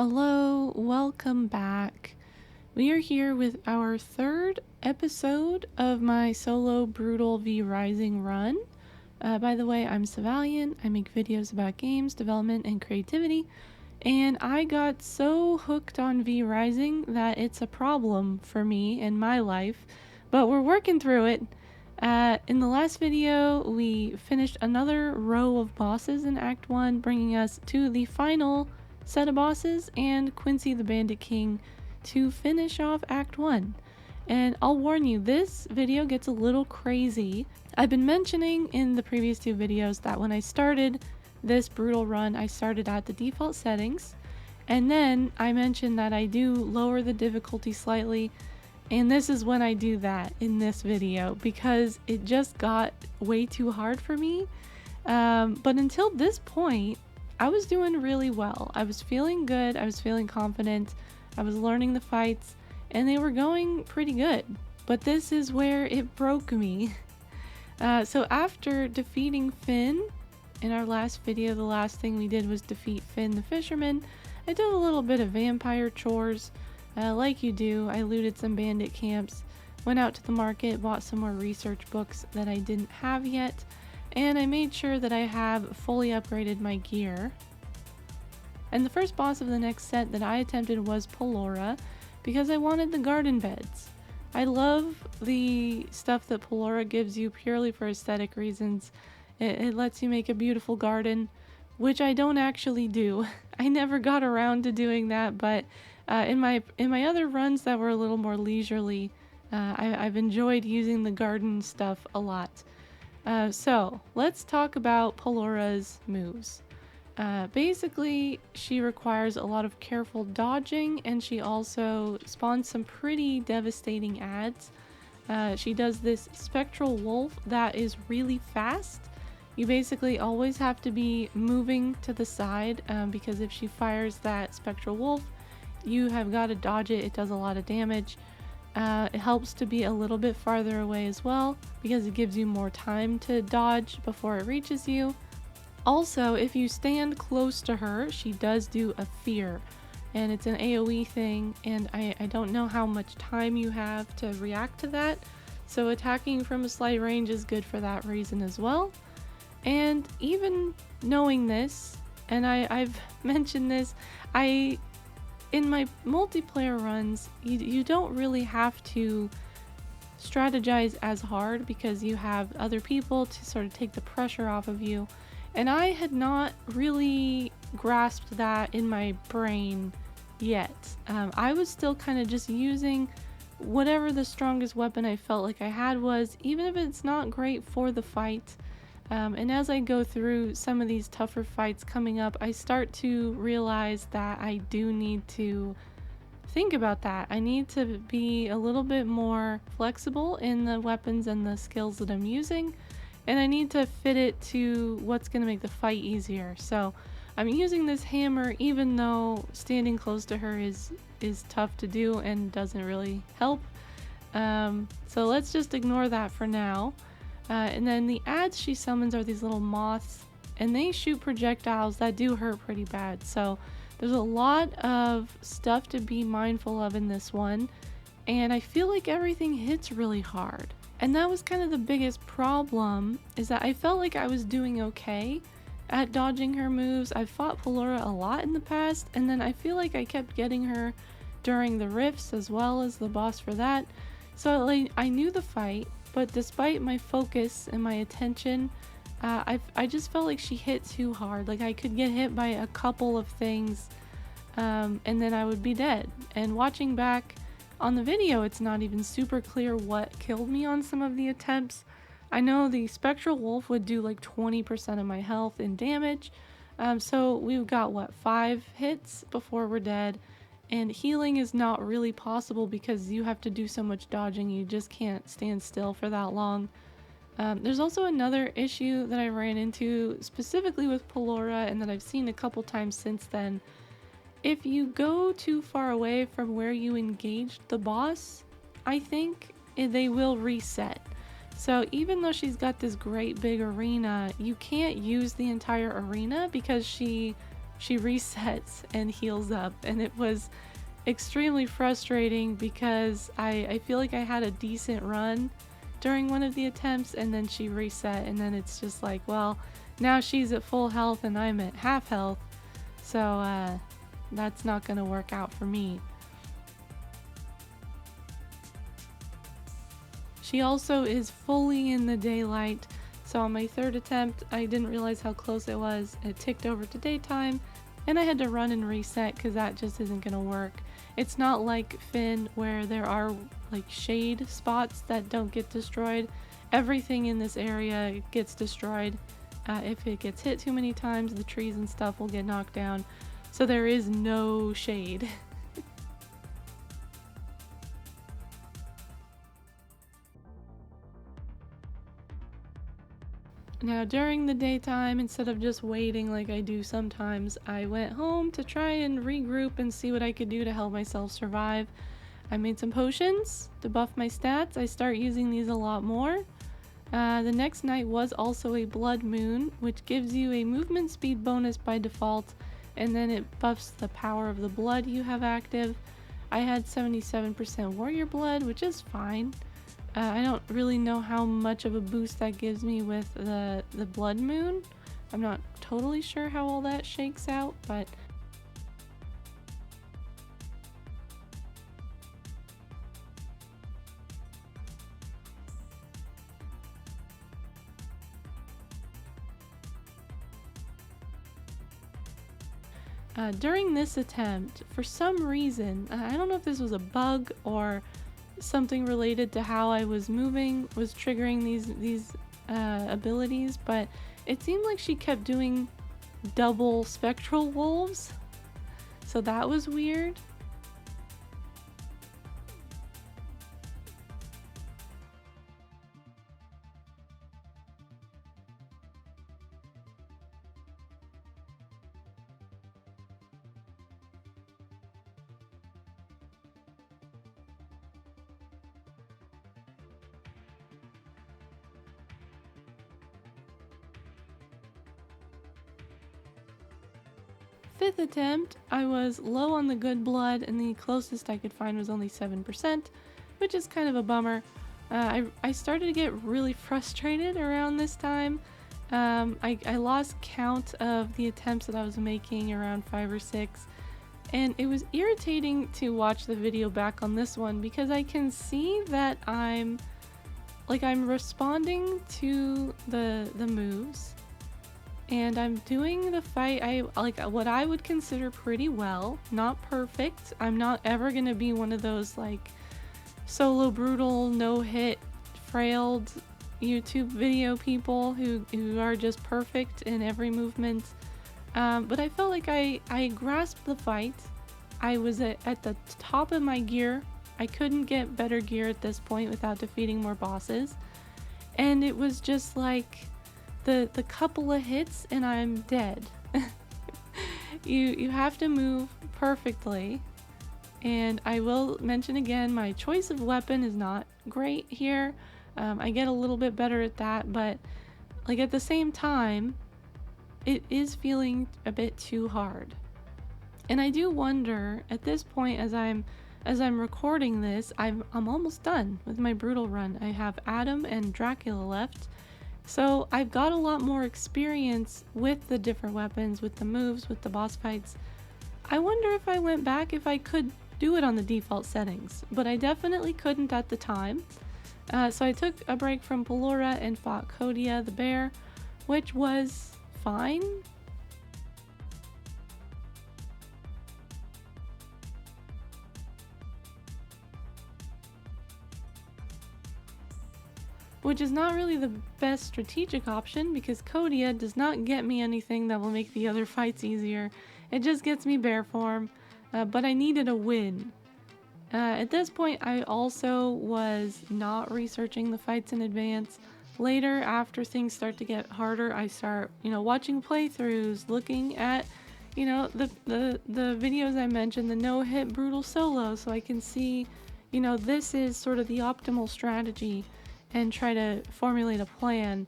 Hello, welcome back. We are here with our third episode of my solo Brutal v Rising run. By the way, I'm Savalian. I make videos about games, development, and creativity. And I got so hooked on V Rising that it's a problem for me in my life, but we're working through it. In the last video, we finished another row of bosses in Act 1, bringing us to the final set of bosses and Quincey the Bandit King to finish off Act 1. And I'll warn you, this video gets a little crazy. I've been mentioning in the previous two videos that when I started this brutal run, I started at the default settings, and then I mentioned that I do lower the difficulty slightly, and this is when I do that in this video because it just got way too hard for me. But until this point, I was doing really well. I was feeling good, I was feeling confident, I was learning the fights, and they were going pretty good. But this is where it broke me. So after defeating Finn in our last video, the last thing we did was defeat Finn the fisherman. I did a little bit of vampire chores, like you do. I looted some bandit camps, went out to the market, bought some more research books that I didn't have yet, and I made sure that I have fully upgraded my gear. And the first boss of the next set that I attempted was Polora, because I wanted the garden beds. I love the stuff that Polora gives you purely for aesthetic reasons. It lets you make a beautiful garden, which I don't actually do. I never got around to doing that, but in my other runs that were a little more leisurely, I've enjoyed using the garden stuff a lot. So let's talk about Polora's moves. Basically, she requires a lot of careful dodging, and she also spawns some pretty devastating adds. She does this spectral wolf that is really fast. You basically always have to be moving to the side because if she fires that spectral wolf, you have got to dodge it. It does a lot of damage. It helps to be a little bit farther away as well because it gives you more time to dodge before it reaches you. Also, if you stand close to her, she does do a fear, and it's an AoE thing, and I don't know how much time you have to react to that, so attacking from a slight range is good for that reason as well. And even knowing this, and I've mentioned this, in my multiplayer runs, you don't really have to strategize as hard because you have other people to sort of take the pressure off of you. And I had not really grasped that in my brain yet. I was still kind of just using whatever the strongest weapon I felt like I had was, even if it's not great for the fight. And as I go through some of these tougher fights coming up, I start to realize that I do need to think about that. I need to be a little bit more flexible in the weapons and the skills that I'm using, and I need to fit it to what's going to make the fight easier. So I'm using this hammer even though standing close to her is tough to do and doesn't really help. So let's just ignore that for now. And then the adds she summons are these little moths, and they shoot projectiles that do hurt pretty bad. So there's a lot of stuff to be mindful of in this one, and I feel like everything hits really hard. And that was kind of the biggest problem, is that I felt like I was doing okay at dodging her moves. I've fought Polora a lot in the past, and then I feel like I kept getting her during the rifts as well as the boss for that. So like, I knew the fight, but despite my focus and my attention, I just felt like she hit too hard. Like I could get hit by a couple of things, and then I would be dead. And watching back on the video, it's not even super clear what killed me on some of the attempts. I know the spectral wolf would do like 20% of my health in damage, so we've got what, 5 hits before we're dead. And healing is not really possible because you have to do so much dodging, you just can't stand still for that long. There's also another issue that I ran into specifically with Polora and that I've seen a couple times since then. If you go too far away from where you engaged the boss, I think they will reset. So even though she's got this great big arena, you can't use the entire arena because she she resets and heals up, and it was extremely frustrating because I feel like I had a decent run during one of the attempts, and then she reset, and then it's just like, well, now she's at full health and I'm at half health, so that's not gonna work out for me. She also is fully in the daylight, so on my third attempt I didn't realize how close it was. It ticked over to daytime and I had to run and reset because that just isn't gonna work. It's not like Finn where there are like shade spots that don't get destroyed. Everything in this area gets destroyed. If it gets hit too many times, the trees and stuff will get knocked down. So there is no shade. Now during the daytime, instead of just waiting like I do sometimes, I went home to try and regroup and see what I could do to help myself survive. I made some potions to buff my stats. I start using these a lot more. The next night was also a blood moon, which gives you a movement speed bonus by default, and then it buffs the power of the blood you have active. I had 77% warrior blood, which is fine. I don't really know how much of a boost that gives me with the blood moon. I'm not totally sure how all that shakes out, but during this attempt, for some reason, I don't know if this was a bug or something related to how I was moving was triggering these abilities, but it seemed like she kept doing double spectral wolves, so that was weird. Fifth attempt, I was low on the good blood and the closest I could find was only 7%, which is kind of a bummer. I started to get really frustrated around this time. I lost count of the attempts that I was making, around 5 or 6, and it was irritating to watch the video back on this one because I can see that I'm responding to the moves, and I'm doing the fight what I would consider pretty well. Not perfect. I'm not ever gonna be one of those like solo brutal, no hit, frailed YouTube video people who are just perfect in every movement. But I felt like I grasped the fight. I was at the top of my gear. I couldn't get better gear at this point without defeating more bosses. And it was just like the couple of hits and I'm dead. You have to move perfectly. And I will mention again, my choice of weapon is not great here. I get a little bit better at that, but like at the same time, it is feeling a bit too hard. And I do wonder at this point, as I'm recording this, I'm almost done with my brutal run. I have Adam and Dracula left. So I've got a lot more experience with the different weapons, with the moves, with the boss fights. I wonder if I went back, if I could do it on the default settings, but I definitely couldn't at the time. So I took a break from Polora and fought Kodia the Bear, which was fine. Which is not really the best strategic option because Kodia does not get me anything that will make the other fights easier. It just gets me bear form, but I needed a win. At this point, I also was not researching the fights in advance. Later, after things start to get harder, I start, watching playthroughs, looking at, the videos I mentioned, the no-hit brutal solo, so I can see, this is sort of the optimal strategy and try to formulate a plan.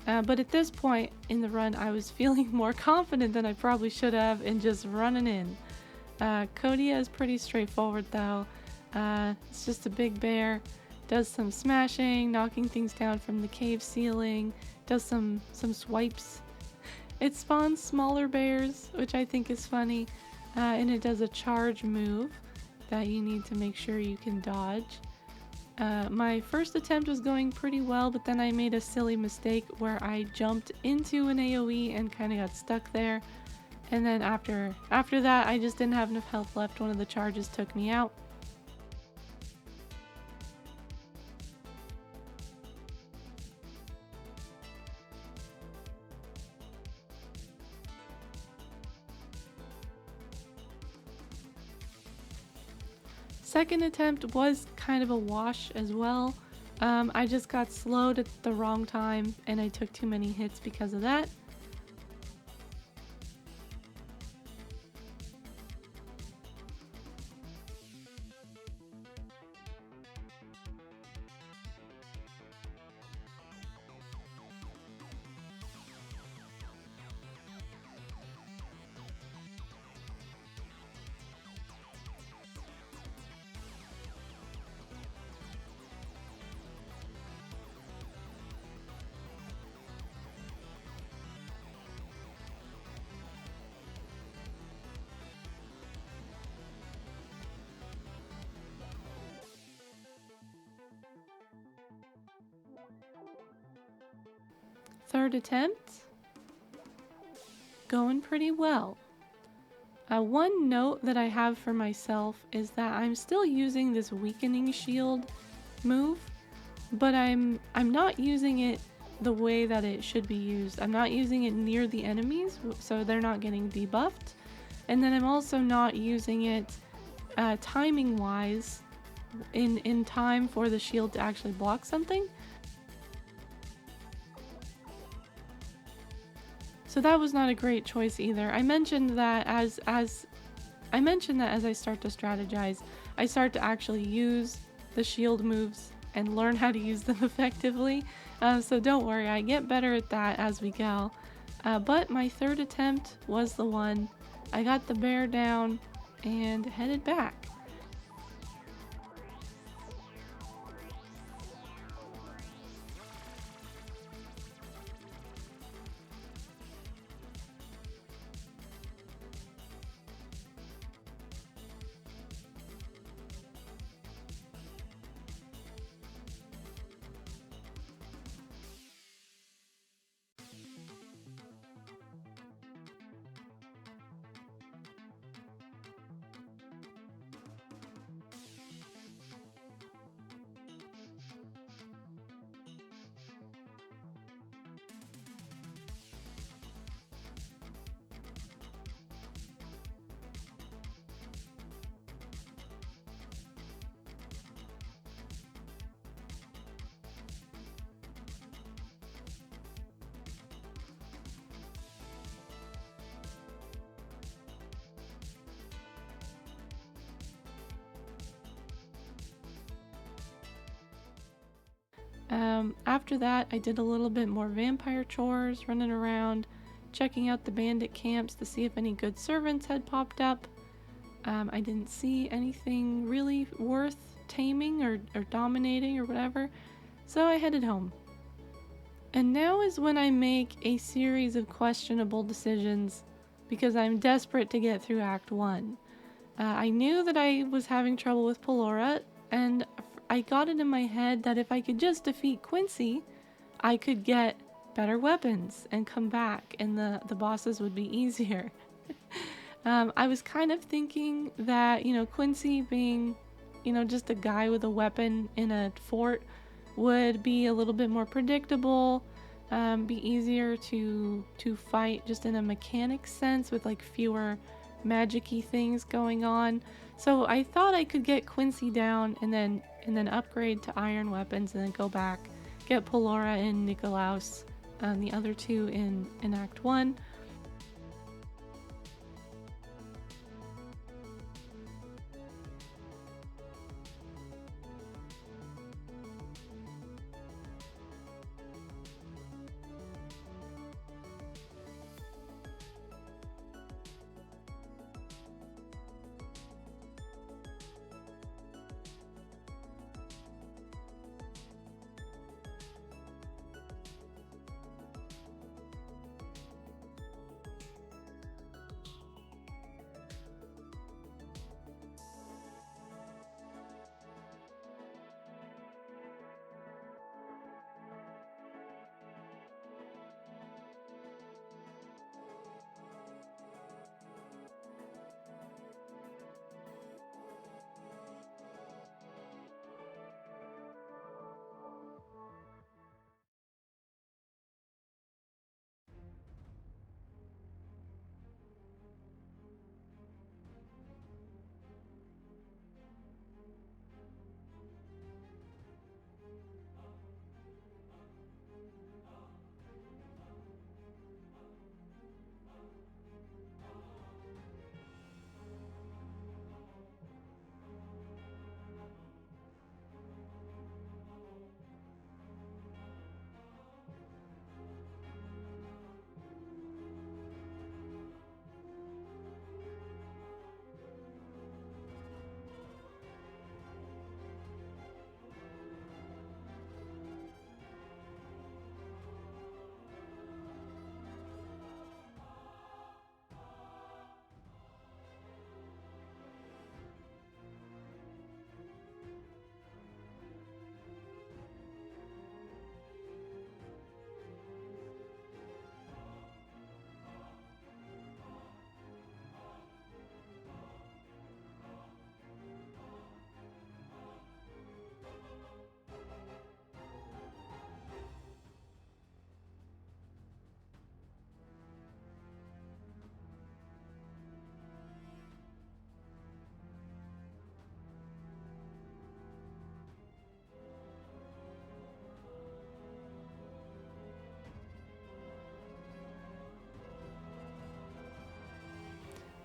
But at this point in the run, I was feeling more confident than I probably should have and just running in. Kodia is pretty straightforward though. It's just a big bear, does some smashing, knocking things down from the cave ceiling, does some swipes. It spawns smaller bears, which I think is funny, and it does a charge move that you need to make sure you can dodge. My first attempt was going pretty well, but then I made a silly mistake where I jumped into an AoE and kind of got stuck there. And then after that, I just didn't have enough health left. One of the charges took me out. Second attempt was kind of a wash as well. I just got slowed at the wrong time and I took too many hits because of that. Third attempt, going pretty well. One note that I have for myself is that I'm still using this weakening shield move, but I'm not using it the way that it should be used. I'm not using it near the enemies, so they're not getting debuffed. And then I'm also not using it timing wise in time for the shield to actually block something. So that was not a great choice either. I mentioned that as I start to strategize, I start to actually use the shield moves and learn how to use them effectively. So don't worry, I get better at that as we go. But my third attempt was the one. I got the bear down and headed back. After that, I did a little bit more vampire chores, running around, checking out the bandit camps to see if any good servants had popped up. I didn't see anything really worth taming or dominating or whatever, so I headed home. And now is when I make a series of questionable decisions because I'm desperate to get through Act 1. I knew that I was having trouble with Polora, and I got it in my head that if I could just defeat Quincey, I could get better weapons and come back and the bosses would be easier. I was kind of thinking that, Quincey being, just a guy with a weapon in a fort would be a little bit more predictable, be easier to fight just in a mechanic sense with like fewer magic-y things going on. So I thought I could get Quincey down and then upgrade to iron weapons and then go back, get Polora and Nicholaus, the other two in Act 1.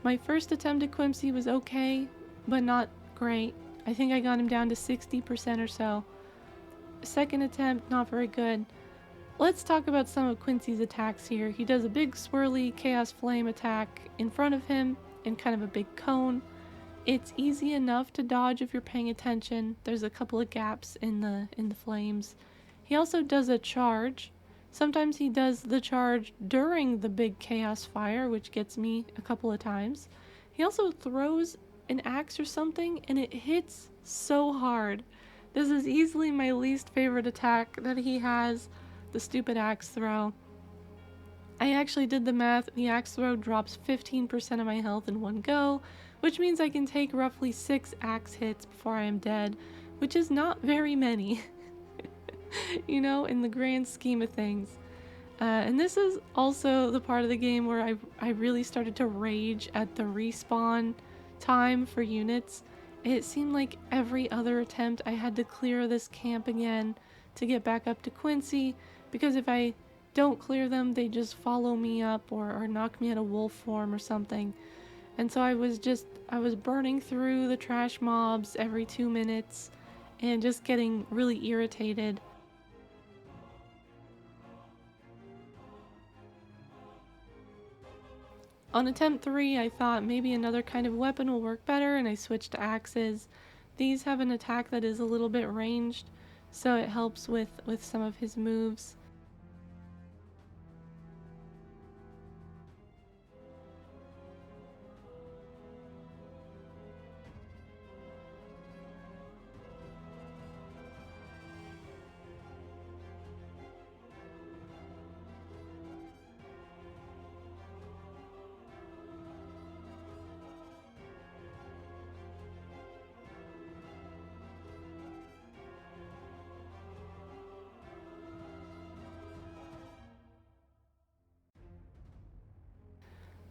My first attempt at Quincey was okay, but not great. I think I got him down to 60% or so. Second attempt, not very good. Let's talk about some of Quincey's attacks here. He does a big swirly Chaos Flame attack in front of him in kind of a big cone. It's easy enough to dodge if you're paying attention. There's a couple of gaps in the flames. He also does a charge. Sometimes he does the charge during the big Chaos Fire, which gets me a couple of times. He also throws an axe or something, and it hits so hard. This is easily my least favorite attack that he has, the stupid axe throw. I actually did the math. The axe throw drops 15% of my health in one go, which means I can take roughly 6 axe hits before I am dead, which is not very many, you know, in the grand scheme of things. And this is also the part of the game where I really started to rage at the respawn time for units. It seemed like every other attempt I had to clear this camp again to get back up to Quincey, because if I don't clear them, they just follow me up or knock me out of wolf form or something. And so I was burning through the trash mobs every 2 minutes and just getting really irritated. On attempt 3, I thought maybe another kind of weapon will work better, and I switched to axes. These have an attack that is a little bit ranged, so it helps with some of his moves.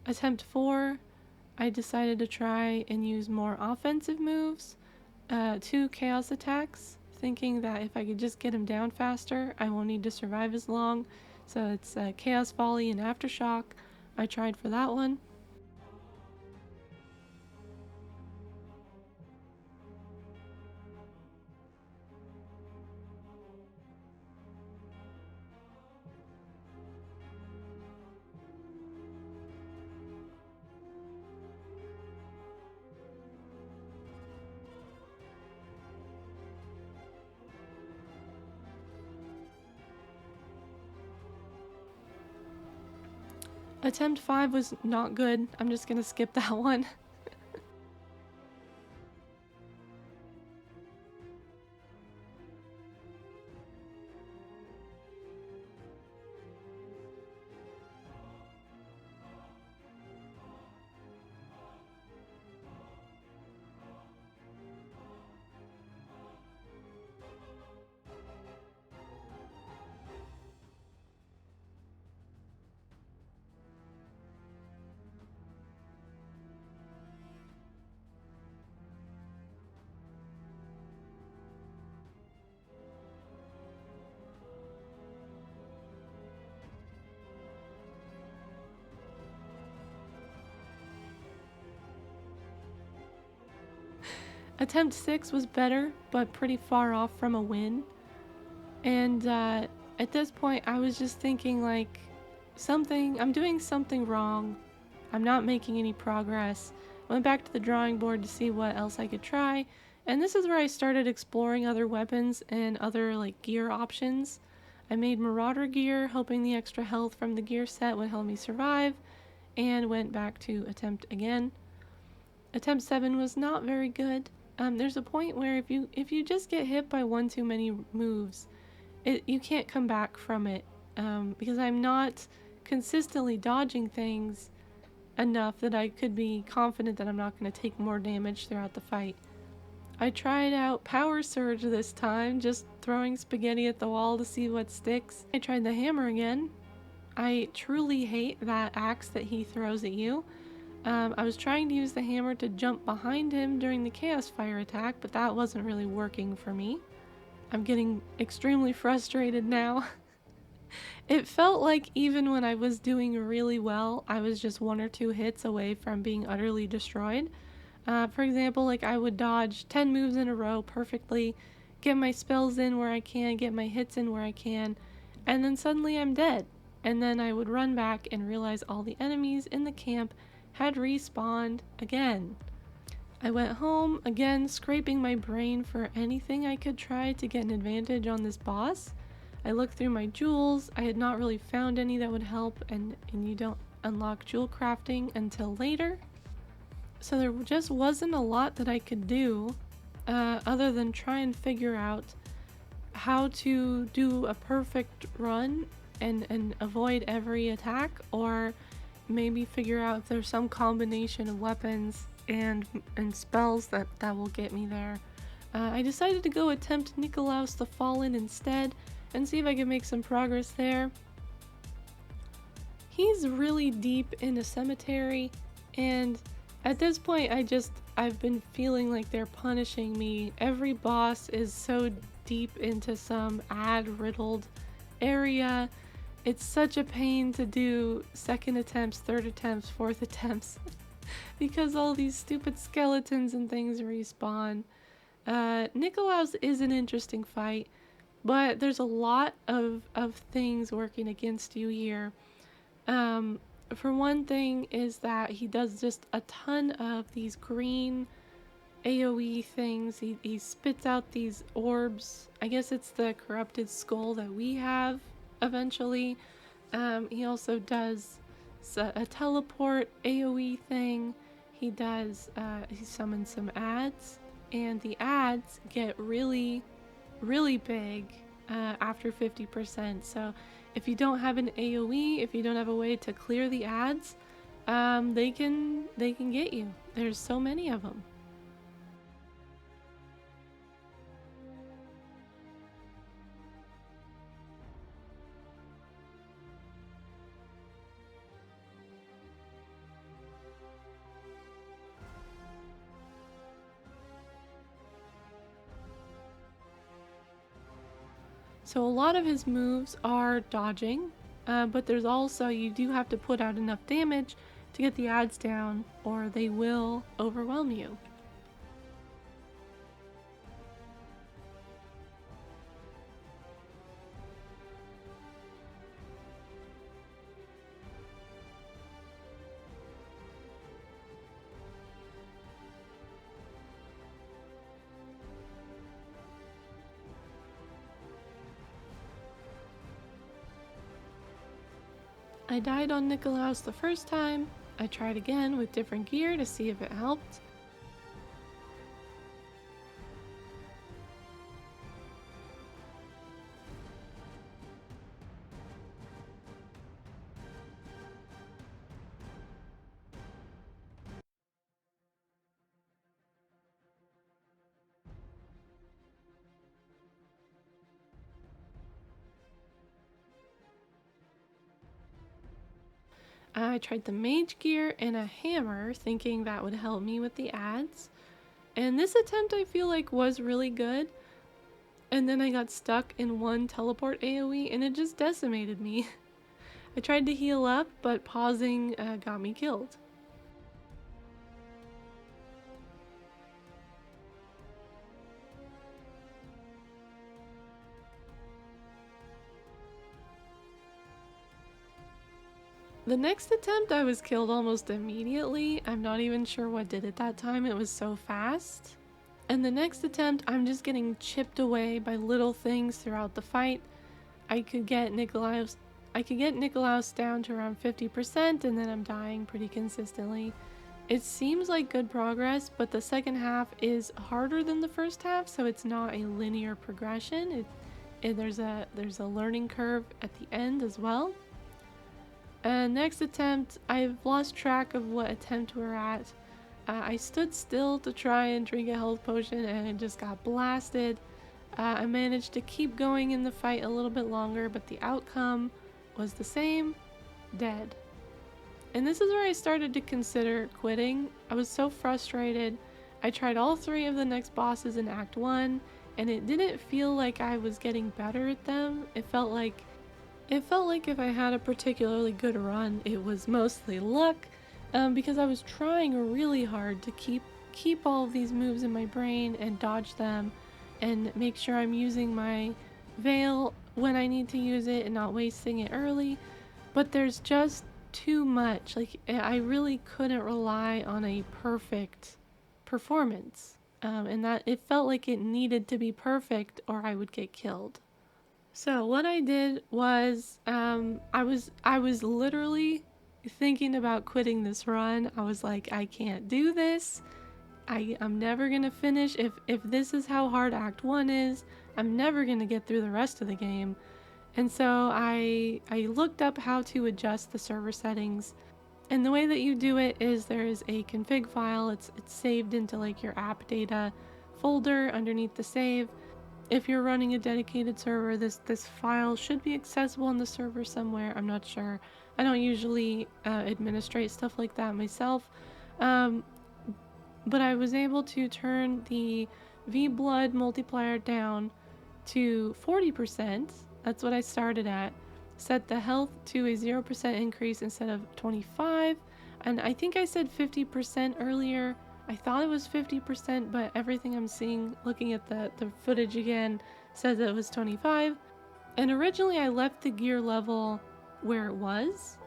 Attempt 4, I decided to try and use more offensive moves, 2 chaos attacks, thinking that if I could just get him down faster, I won't need to survive as long. So it's Chaos Volley and Aftershock. I tried for that one. Attempt 5 was not good. I'm just gonna skip that one. Attempt 6 was better, but pretty far off from a win. And at this point, I was just thinking like, I'm doing something wrong. I'm not making any progress. I went back to the drawing board to see what else I could try. And this is where I started exploring other weapons and other like gear options. I made Marauder gear, hoping the extra health from the gear set would help me survive, and went back to attempt again. Attempt 7 was not very good. There's a point where if you just get hit by one too many moves, you can't come back from it, because I'm not consistently dodging things enough that I could be confident that I'm not going to take more damage throughout the fight. I tried out Power Surge this time, just throwing spaghetti at the wall to see what sticks. I tried the hammer again. I truly hate that axe that he throws at you. I was trying to use the hammer to jump behind him during the Chaos Fire attack, but that wasn't really working for me. I'm getting extremely frustrated now. It felt like even when I was doing really well, I was just one or two hits away from being utterly destroyed. For example, like I would dodge 10 moves in a row perfectly, get my spells in where I can, get my hits in where I can, and then suddenly I'm dead. And then I would run back and realize all the enemies in the camp had respawned again. I went home, again scraping my brain for anything I could try to get an advantage on this boss. I looked through my jewels. I had not really found any that would help, and you don't unlock jewel crafting until later. So there just wasn't a lot that I could do other than try and figure out how to do a perfect run and avoid every attack, or maybe figure out if there's some combination of weapons and spells that will get me there. I decided to go attempt Nicholaus the Fallen instead and see if I could make some progress there. He's really deep in a cemetery, and at this point I've been feeling like they're punishing me. Every boss is so deep into some ad-riddled area. It's such a pain to do second attempts, third attempts, fourth attempts because all these stupid skeletons and things respawn. Nicholaus is an interesting fight, but there's a lot of things working against you here. For one thing is that he does just a ton of these green AoE things. He spits out these orbs. I guess it's the corrupted skull that we have eventually. He also does a teleport AoE thing. He summons some ads, and the ads get really, really big after 50%. So if you don't have an AoE, if you don't have a way to clear the ads, they can get you. There's so many of them. So a lot of his moves are dodging, but there's also, you do have to put out enough damage to get the ads down, or they will overwhelm you. I died on Nicholaus the first time. I tried again with different gear to see if it helped. I tried the mage gear and a hammer, thinking that would help me with the ads. And this attempt I feel like was really good. And then I got stuck in one teleport AoE and it just decimated me. I tried to heal up, but pausing got me killed. The next attempt I was killed almost immediately. I'm not even sure what did it that time, it was so fast. And the next attempt I'm just getting chipped away by little things throughout the fight. I could get Nicholaus down to around 50% and then I'm dying pretty consistently. It seems like good progress, but the second half is harder than the first half, so it's not a linear progression. There's a learning curve at the end as well. Next attempt, I've lost track of what attempt we're at. I stood still to try and drink a health potion and it just got blasted. I managed to keep going in the fight a little bit longer, but the outcome was the same: dead. And this is where I started to consider quitting. I was so frustrated. I tried all 3 of the next bosses in Act 1, and it didn't feel like I was getting better at them. It felt like It felt like if I had a particularly good run, it was mostly luck, because I was trying really hard to keep all of these moves in my brain and dodge them, and make sure I'm using my veil when I need to use it and not wasting it early. But there's just too much. Like, I really couldn't rely on a perfect performance, and that it felt like it needed to be perfect or I would get killed. So what I did was, I was literally thinking about quitting this run. I was like, I can't do this. I'm never gonna finish. If this is how hard Act 1 is, I'm never gonna get through the rest of the game. And so I looked up how to adjust the server settings. And the way that you do it is there is a config file. It's saved into like your app data folder underneath the save. If you're running a dedicated server, this file should be accessible on the server somewhere. I'm not sure. I don't usually administrate stuff like that myself. But I was able to turn the V-Blood multiplier down to 40%. That's what I started at. Set the health to a 0% increase instead of 25. And I think I said 50% earlier. I thought it was 50%, but everything I'm seeing, looking at the footage again, says it was 25. And originally I left the gear level where it was.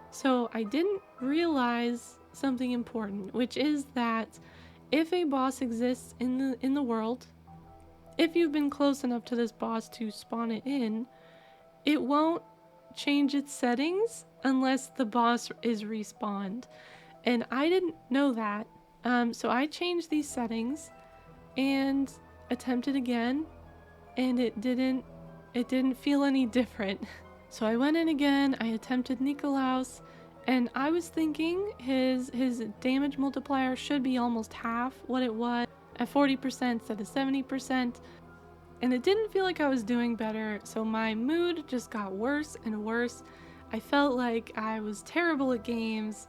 So I didn't realize something important, which is that if a boss exists in the world, if you've been close enough to this boss to spawn it in, it won't change its settings unless the boss is respawned. And I didn't know that. So I changed these settings and attempted again, and it didn't feel any different. So I went in again, I attempted Nicholaus, and I was thinking his damage multiplier should be almost half what it was, at 40% instead of 70%, and it didn't feel like I was doing better, so my mood just got worse and worse. I felt like I was terrible at games.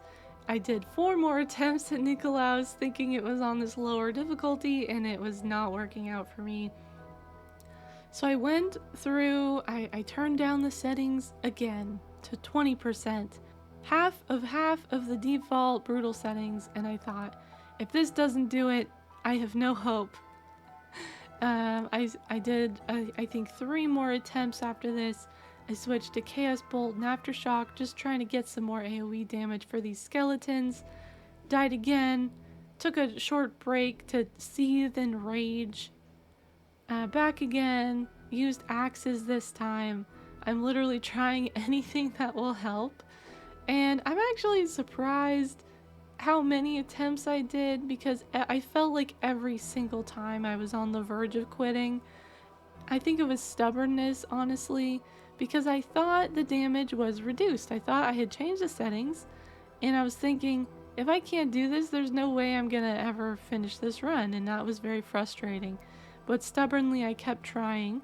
I did 4 more attempts at Nicholaus thinking it was on this lower difficulty, and it was not working out for me. So I went through, I turned down the settings again to 20%, half of the default brutal settings, and I thought, if this doesn't do it, I have no hope. I did, I think 3 more attempts after this. I switched to Chaos Bolt and Aftershock, just trying to get some more AoE damage for these skeletons. Died again, took a short break to seethe and rage. Back again, used axes this time. I'm literally trying anything that will help. And I'm actually surprised how many attempts I did, because I felt like every single time I was on the verge of quitting. I think it was stubbornness, honestly, because I thought the damage was reduced. I thought I had changed the settings, and I was thinking, if I can't do this, there's no way I'm gonna ever finish this run, and that was very frustrating. But stubbornly, I kept trying.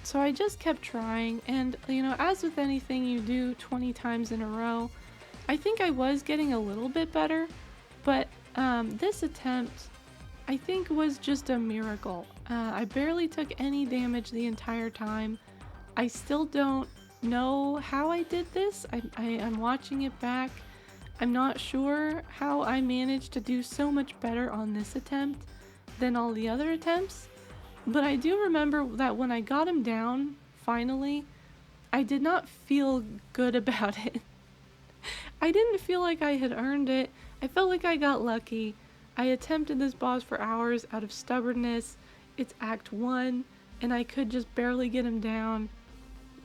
So I just kept trying, and as with anything you do 20 times in a row, I think I was getting a little bit better, but this attempt I think was just a miracle. I barely took any damage the entire time. I still don't know how I did this. I'm watching it back. I'm not sure how I managed to do so much better on this attempt than all the other attempts, but I do remember that when I got him down, finally, I did not feel good about it. I didn't feel like I had earned it. I felt like I got lucky. I attempted this boss for hours out of stubbornness. It's Act 1, and I could just barely get him down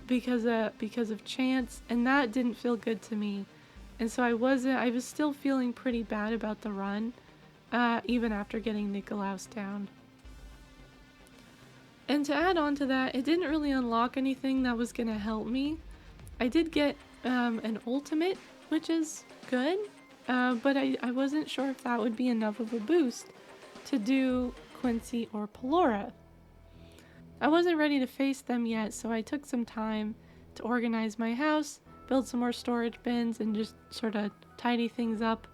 because of chance, and that didn't feel good to me. And so I was still feeling pretty bad about the run, even after getting Nicholaus down. And to add on to that, it didn't really unlock anything that was gonna help me. I did get an ultimate, which is good, but I wasn't sure if that would be enough of a boost to do Quincey or Polora. I wasn't ready to face them yet, so I took some time to organize my house, build some more storage bins, and just sort of tidy things up.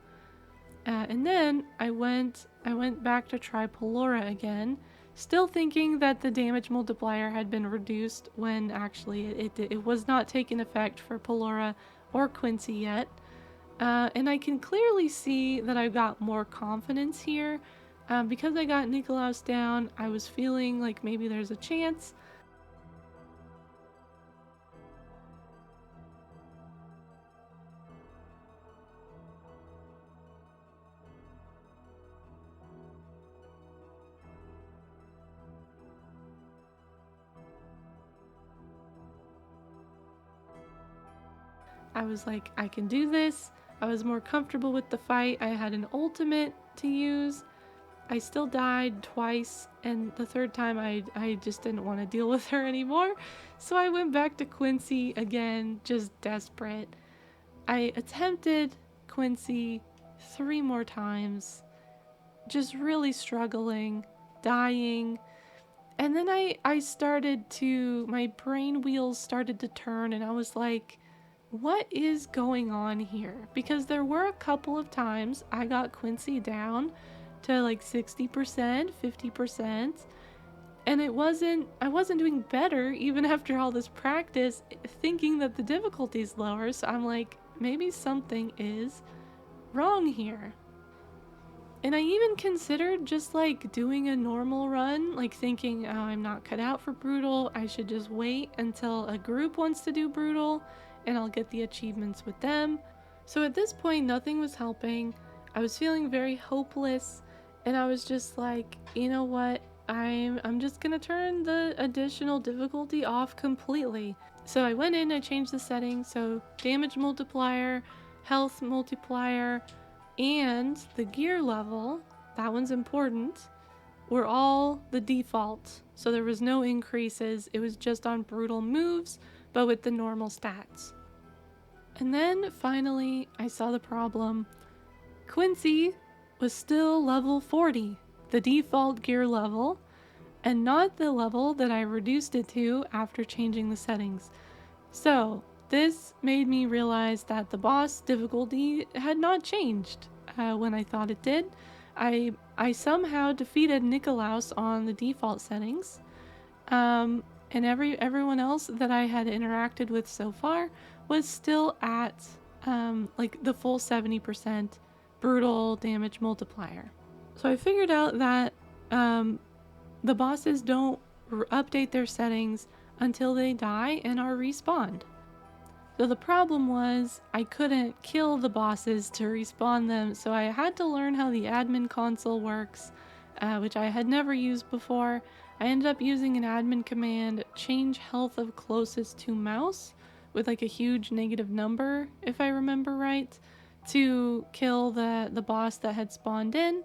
And then I went back to try Polora again, still thinking that the damage multiplier had been reduced when actually it was not taking effect for Polora or Quincey yet. And I can clearly see that I've got more confidence here. Because I got Nicholaus down, I was feeling like maybe there's a chance. I was like, I can do this. I was more comfortable with the fight. I had an ultimate to use. I still died twice, and the third time I just didn't want to deal with her anymore. So I went back to Quincey again, just desperate. I attempted Quincey 3 more times, just really struggling, dying. And then my brain wheels started to turn, and I was like, what is going on here? Because there were a couple of times I got Quincey down to like 60%, 50%, and I wasn't doing better even after all this practice, thinking that the difficulty's lower. So I'm like, maybe something is wrong here. And I even considered just like doing a normal run, like thinking, oh, I'm not cut out for brutal. I should just wait until a group wants to do brutal and I'll get the achievements with them. So at this point, nothing was helping. I was feeling very hopeless, and I was just like, you know what? I'm just gonna turn the additional difficulty off completely. So I went in, I changed the settings, so damage multiplier, health multiplier, and the gear level, that one's important, were all the default. So there was no increases, it was just on brutal moves, but with the normal stats. And then finally, I saw the problem. Quincey was still level 40, the default gear level, and not the level that I reduced it to after changing the settings. So this made me realize that the boss difficulty had not changed when I thought it did. I somehow defeated Nicholaus on the default settings, and everyone else that I had interacted with so far was still at like the full 70% brutal damage multiplier. So I figured out that the bosses don't update their settings until they die and are respawned. So the problem was I couldn't kill the bosses to respawn them, so I had to learn how the admin console works, which I had never used before. I ended up using an admin command, change health of closest to mouse, with like a huge negative number, if I remember right, to kill the boss that had spawned in.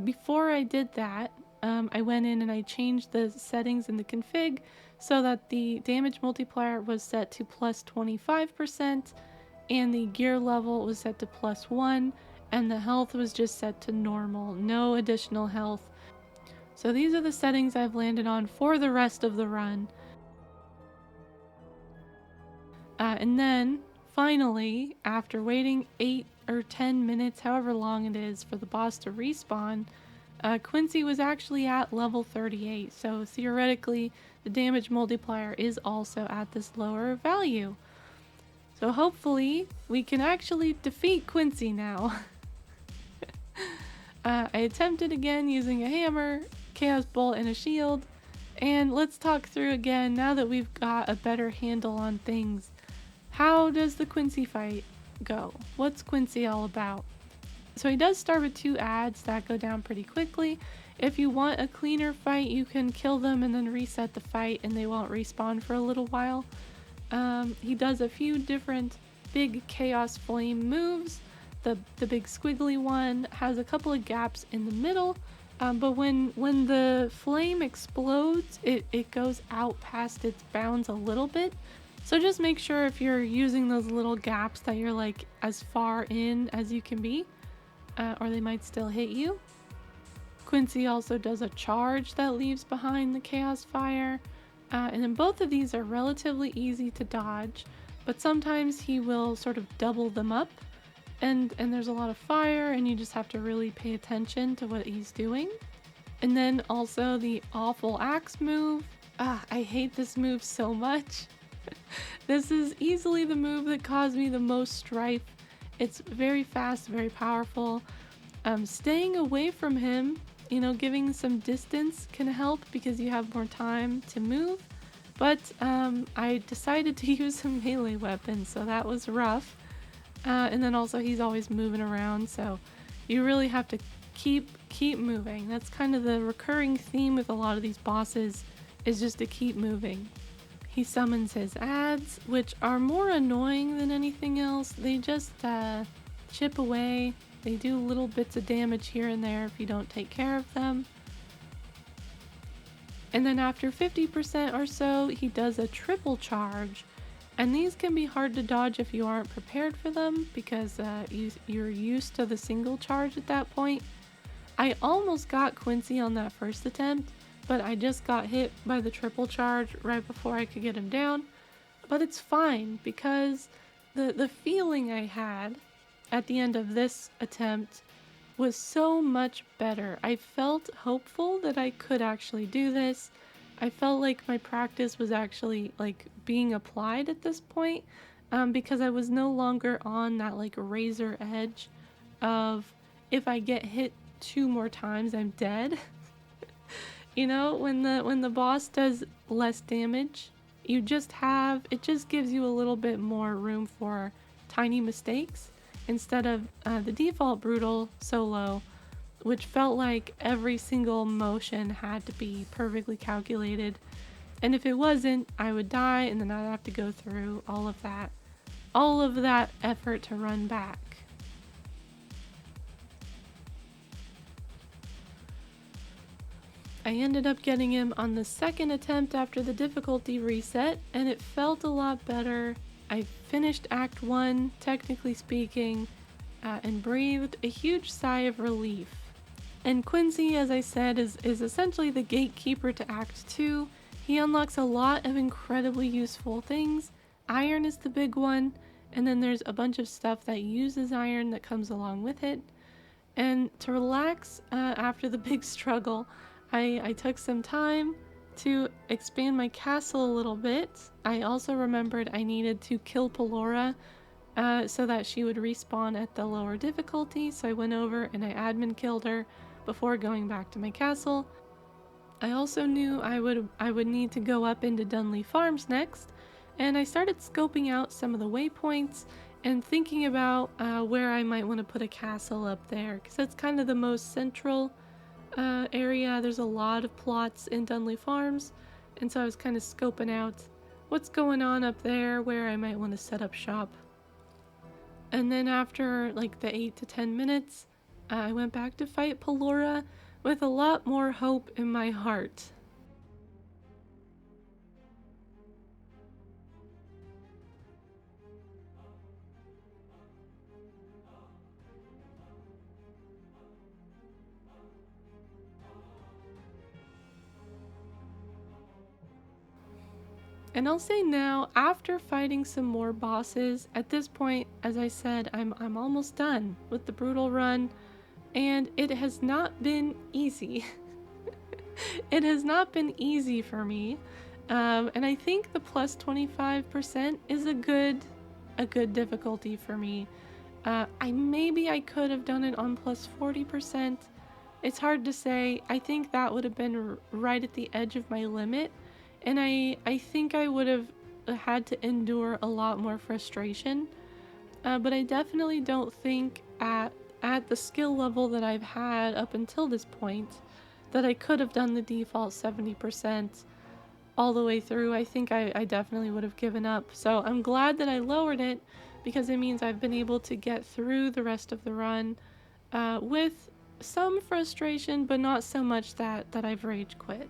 Before I did that, I went in and I changed the settings in the config so that the damage multiplier was set to plus 25% and the gear level was set to plus 1 and the health was just set to normal, no additional health. So these are the settings I've landed on for the rest of the run. And then finally, after waiting 8 or 10 minutes, however long it is, for the boss to respawn, Quincey was actually at level 38, so theoretically the damage multiplier is also at this lower value. So hopefully we can actually defeat Quincey now. I attempted again using a hammer, chaos bolt, and a shield, and let's talk through again now that we've got a better handle on things. How does the Quincey fight go? What's Quincey all about? So he does start with 2 ads that go down pretty quickly. If you want a cleaner fight, you can kill them and then reset the fight and they won't respawn for a little while. He does a few different big chaos flame moves. The big squiggly one has a couple of gaps in the middle, but when the flame explodes, it goes out past its bounds a little bit. So just make sure if you're using those little gaps that you're like as far in as you can be, or they might still hit you. Quincey also does a charge that leaves behind the chaos fire, and then both of these are relatively easy to dodge, but sometimes he will sort of double them up, and there's a lot of fire and you just have to really pay attention to what he's doing. And then also the awful axe move. I hate this move so much. This is easily the move that caused me the most strife. It's very fast, very powerful. Staying away from him, giving some distance can help because you have more time to move. But I decided to use a melee weapon, so that was rough. And then also he's always moving around, so you really have to keep moving. That's kind of the recurring theme with a lot of these bosses, is just to keep moving. He summons his ads, which are more annoying than anything else. They just chip away. They do little bits of damage here and there if you don't take care of them. And then after 50% or so, he does a triple charge. And these can be hard to dodge if you aren't prepared for them, because you're used to the single charge at that point. I almost got Quincey on that first attempt, but I just got hit by the triple charge right before I could get him down. But it's fine, because the feeling I had at the end of this attempt was so much better. I felt hopeful that I could actually do this. I felt like my practice was actually like being applied at this point, because I was no longer on that like razor edge of, if I get hit 2 more times, I'm dead. When the boss does less damage, it just gives you a little bit more room for tiny mistakes instead of the default brutal solo, which felt like every single motion had to be perfectly calculated. And if it wasn't, I would die and then I'd have to go through all of that effort to run back. I ended up getting him on the second attempt after the difficulty reset, and it felt a lot better. I finished Act 1, technically speaking, and breathed a huge sigh of relief. And Quincey, as I said, is essentially the gatekeeper to Act 2. He unlocks a lot of incredibly useful things. Iron is the big one, and then there's a bunch of stuff that uses iron that comes along with it. And to relax after the big struggle, I took some time to expand my castle a little bit. I also remembered I needed to kill Polora so that she would respawn at the lower difficulty, so I went over and I admin killed her before going back to my castle. I also knew I would need to go up into Dunley Farms next, and I started scoping out some of the waypoints and thinking about where I might want to put a castle up there, because that's kind of the most central area. There's a lot of plots in Dunley Farms, and so I was kind of scoping out what's going on up there, where I might want to set up shop. And then after like the 8 to 10 minutes, I went back to fight Polora with a lot more hope in my heart. And I'll say now, after fighting some more bosses, at this point, as I said, I'm almost done with the brutal run, and it has not been easy. It has not been easy for me, and I think the plus 25% is a good difficulty for me. Maybe I could have done it on plus 40%. It's hard to say. I think that would have been right at the edge of my limit, and I think I would have had to endure a lot more frustration. But I definitely don't think at the skill level that I've had up until this point that I could have done the default 70% all the way through. I think I definitely would have given up. So I'm glad that I lowered it, because it means I've been able to get through the rest of the run with some frustration, but not so much that I've rage quit.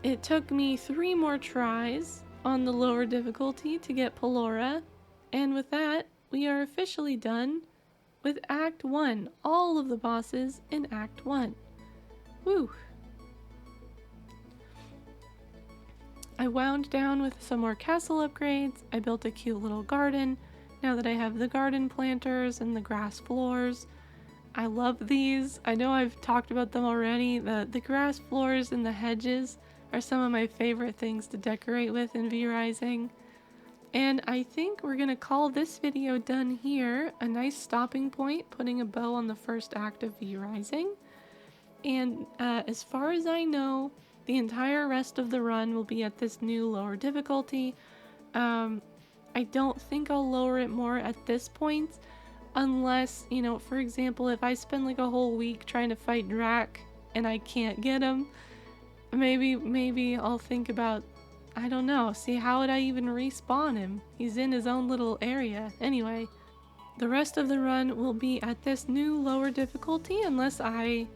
It took me 3 more tries on the lower difficulty to get Polora, and with that, we are officially done with Act 1, all of the bosses in Act 1. Woo! I wound down with some more castle upgrades. I built a cute little garden. Now that I have the garden planters and the grass floors, I love these. I know I've talked about them already. The grass floors and the hedges are some of my favorite things to decorate with in V-Rising. And I think we're gonna call this video done here. A nice stopping point, putting a bow on the first act of V-Rising. And as far as I know, the entire rest of the run will be at this new lower difficulty. I don't think I'll lower it more at this point, unless, you know, for example, if I spend like a whole week trying to fight Drac and I can't get him, maybe I'll think about, I don't know, see, how would I even respawn him? He's in his own little area. Anyway, the rest of the run will be at this new lower difficulty unless I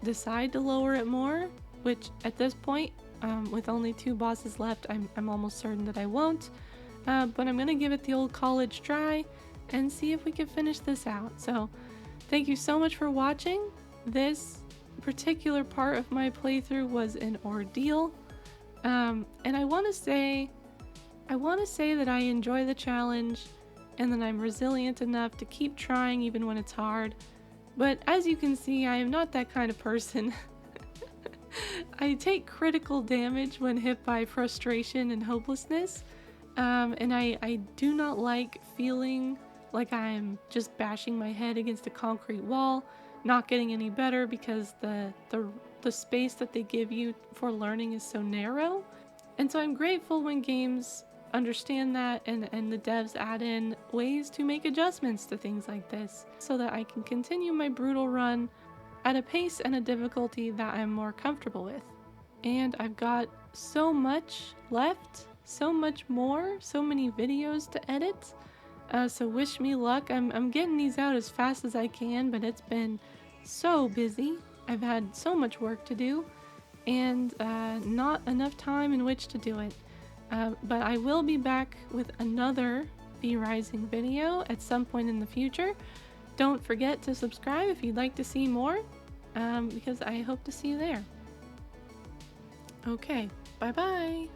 decide to lower it more, which at this point, with only 2 bosses left, I'm almost certain that I won't. But I'm gonna give it the old college try and see if we can finish this out. So thank you so much for watching. This particular part of my playthrough was an ordeal, and I want to say that I enjoy the challenge and that I'm resilient enough to keep trying even when it's hard. But as you can see, I am not that kind of person. I take critical damage when hit by frustration and hopelessness, and I do not like feeling like I'm just bashing my head against a concrete wall, not getting any better because the space that they give you for learning is so narrow. And so I'm grateful when games understand that and the devs add in ways to make adjustments to things like this so that I can continue my brutal run at a pace and a difficulty that I'm more comfortable with. And I've got so much left, so much more, so many videos to edit. So wish me luck. I'm getting these out as fast as I can, but it's been so busy. I've had so much work to do and not enough time in which to do it. But I will be back with another V-Rising video at some point in the future. Don't forget to subscribe if you'd like to see more, because I hope to see you there. Okay, bye-bye.